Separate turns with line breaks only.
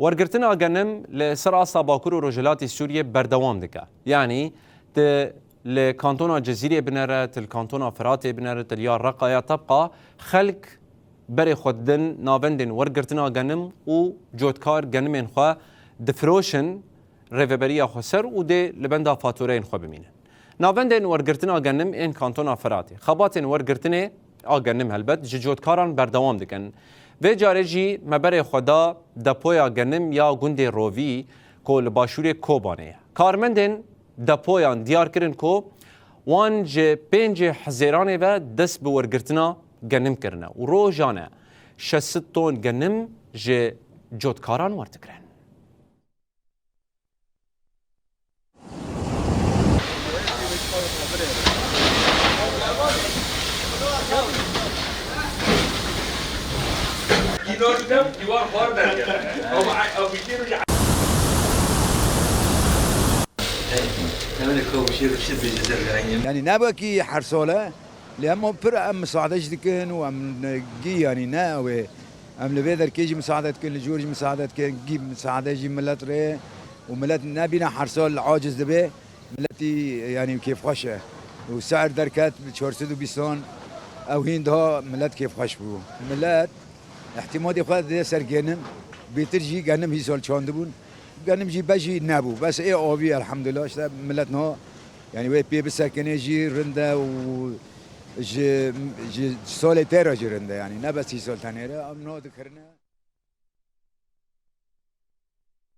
ورگرتنا گنم لسر آسا باکور و رجلاتی سوریه بردوام دکه یعنی لكانتونا جزيرة بنرت الكانتونا فراتي بنرت اليار رقايا تبقى خلق بري خدن نافندن ورقرتنا جنم و جودكار جنمين خوا دفروشن ريفبريا خسر ودي لبندا فاتورين خوا بمينن نافندن ورقرتنا جنم ان كانتونا فراتي خباتن ورقرتنه جنم هلبت جودكاران بردوام دكن و جارجي مبري خدا دپويا جنم يا گوندي روفي كول باشوري كوبانه كارمندن دپویان دیار کرن کو وان جه پنج حزیرانه و دست به ورگرتنا گنم کرنه و روزانه 600 تن گنم جه جودکاران ورد کرن.
يعني نبكي حرصوله لأنه فرق مساعدة دكان وأم جي يعني ناوي أم لبيدر كيجي مساعدة كن لجورج مساعدة كن جيب مساعدة جي ملات ري وملات نبينا حرصول عاجز دبي ملاتي يعني كيف خشه وسعر دركات بتشورسدو بيسون أو هندها ملات كيف خش بو ملات احتمال يخاذ ذي سرقينم بيترجي جانم هيسول شاندبون جانم جي بجي نابو بس إيه أوبي الحمد لله شتا ملاتنا يعني وي بي بسكنه جي رنده و جي سوليتيرا جي رنده يعني نبس سول ثانيه ام نو ذكرنا